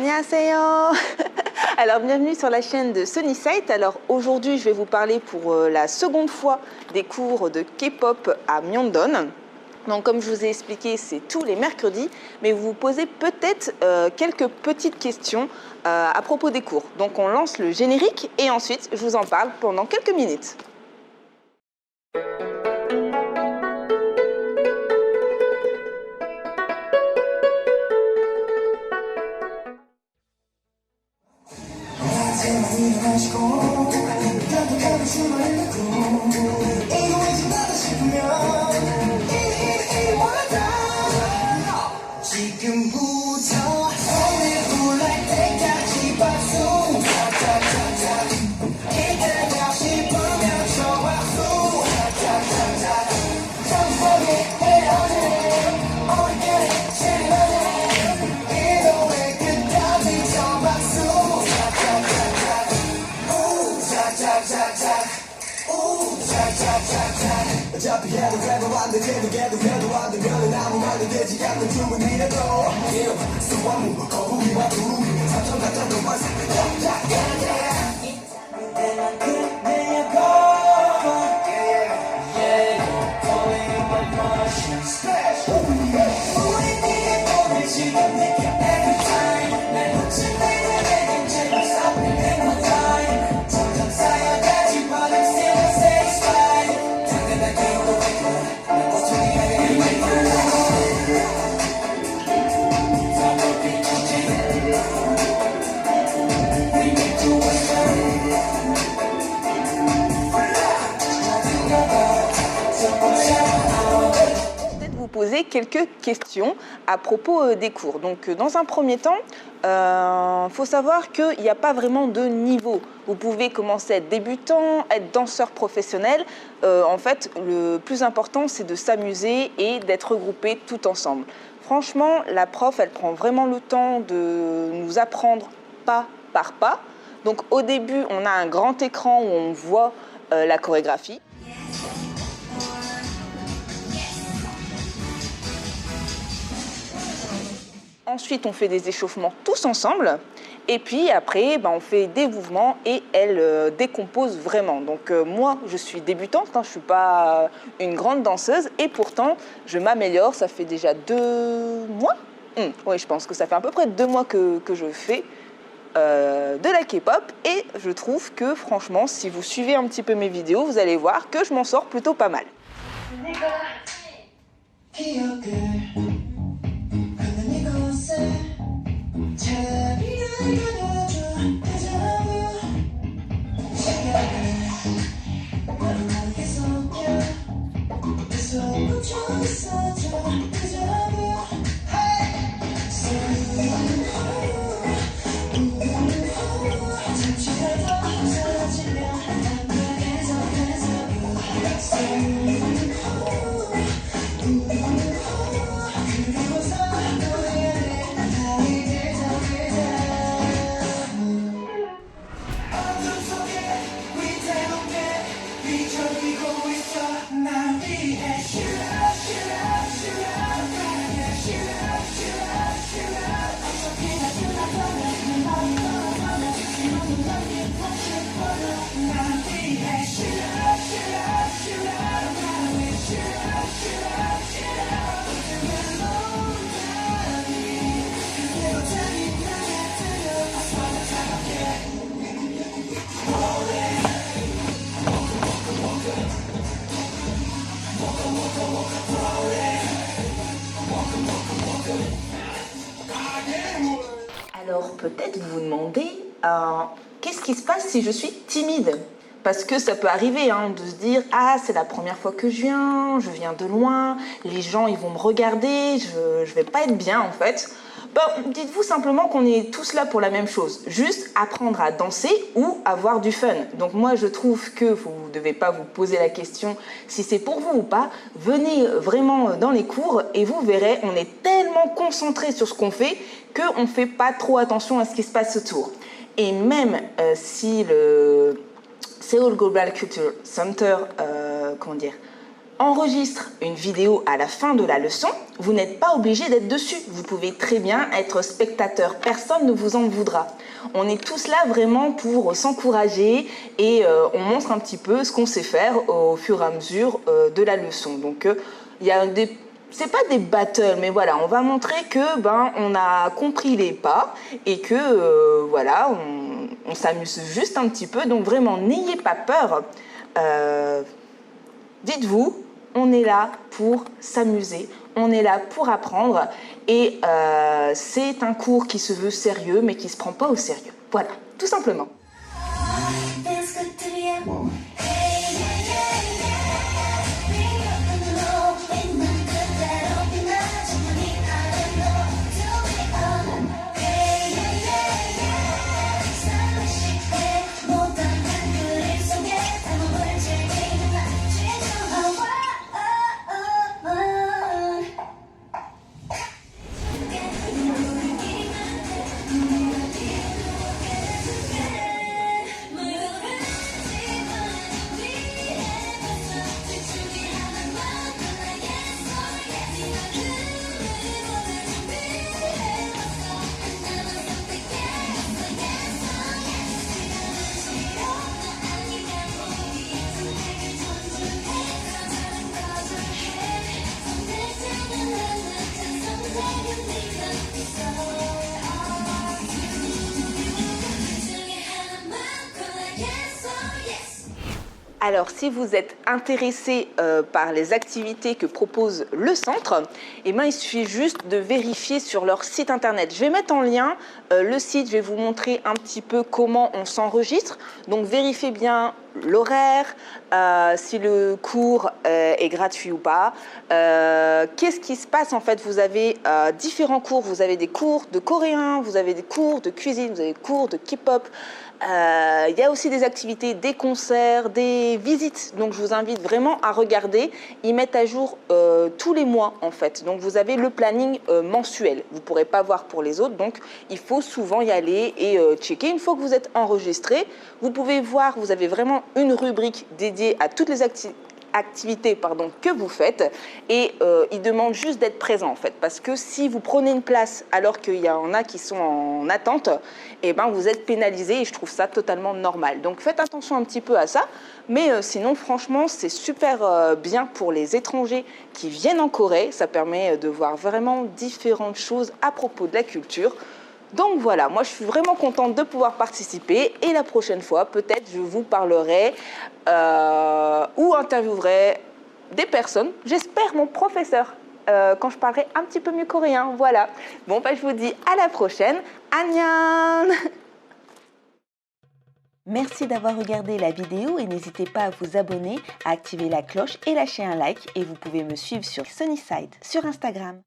안녕하세요. Alors bienvenue sur la chaîne de Sunnyside. Alors aujourd'hui je vais vous parler pour la seconde fois des cours de K-pop à Myeongdon. Donc comme je vous ai expliqué, c'est tous les mercredis, mais vous vous posez peut-être quelques petites questions à propos des cours. Donc on lance le générique et ensuite je vous en parle pendant quelques minutes. Poser quelques questions à propos des cours. Donc dans un premier temps, faut savoir qu'il n'y a pas vraiment de niveau. Vous pouvez commencer à être débutant, être danseur professionnel. En fait, le plus important, c'est de s'amuser et d'être regroupés tout ensemble. Franchement, la prof, elle prend vraiment le temps de nous apprendre pas par pas. Donc au début, on a un grand écran où on voit la chorégraphie. Ensuite, on fait des échauffements tous ensemble. Et puis après, on fait des mouvements et elle décompose vraiment. Donc moi, je suis débutante, je ne suis pas une grande danseuse. Et pourtant, je m'améliore. Ça fait déjà 2 mois. Oui, je pense que ça fait à peu près 2 mois que je fais de la K-pop. Et je trouve que franchement, si vous suivez un petit peu mes vidéos, vous allez voir que je m'en sors plutôt pas mal. Alors peut-être vous vous demandez, qu'est-ce qui se passe si je suis timide? Parce que ça peut arriver de se dire « Ah, c'est la première fois que je viens de loin, les gens ils vont me regarder, je vais pas être bien en fait. » Dites-vous simplement qu'on est tous là pour la même chose, juste apprendre à danser ou avoir du fun. Donc moi je trouve que vous ne devez pas vous poser la question si c'est pour vous ou pas. Venez vraiment dans les cours et vous verrez, on est tellement concentré sur ce qu'on fait qu'on ne fait pas trop attention à ce qui se passe autour. Et même si le Seoul Global Culture Center, enregistre une vidéo à la fin de la leçon, vous n'êtes pas obligé d'être dessus. Vous pouvez très bien être spectateur, personne ne vous en voudra. On est tous là vraiment pour s'encourager et on montre un petit peu ce qu'on sait faire au fur et à mesure de la leçon. Donc il y a c'est pas des battles, mais voilà, on va montrer que on a compris les pas et que voilà, on s'amuse juste un petit peu. Donc vraiment, n'ayez pas peur. Dites-vous, on est là pour s'amuser, on est là pour apprendre et c'est un cours qui se veut sérieux mais qui se prend pas au sérieux. Voilà, tout simplement. Alors, si vous êtes intéressé par les activités que propose le centre, il suffit juste de vérifier sur leur site internet. Je vais mettre en lien le site, je vais vous montrer un petit peu comment on s'enregistre. Donc, vérifiez bien l'horaire, si le cours est gratuit ou pas. Qu'est-ce qui se passe en fait? Vous avez différents cours, vous avez des cours de coréen, vous avez des cours de cuisine, vous avez des cours de K-pop. Il y a aussi des activités, des concerts, des visites. Donc, je vous invite vraiment à regarder. Ils mettent à jour tous les mois, en fait. Donc, vous avez le planning mensuel. Vous ne pourrez pas voir pour les autres. Donc, il faut souvent y aller et checker. Une fois que vous êtes enregistré, vous pouvez voir, vous avez vraiment une rubrique dédiée à toutes les activités que vous faites et il demande juste d'être présent en fait, parce que si vous prenez une place alors qu'il y en a qui sont en attente, vous êtes pénalisé et je trouve ça totalement normal. Donc faites attention un petit peu à ça, mais sinon franchement c'est super bien pour les étrangers qui viennent en Corée, ça permet de voir vraiment différentes choses à propos de la culture. Donc voilà, moi je suis vraiment contente de pouvoir participer et la prochaine fois, peut-être je vous parlerai ou interviewerai des personnes, j'espère mon professeur, quand je parlerai un petit peu mieux coréen, voilà. Bon, je vous dis à la prochaine, annyeong. Merci d'avoir regardé la vidéo et n'hésitez pas à vous abonner, à activer la cloche et lâcher un like et vous pouvez me suivre sur Sunnyside sur Instagram.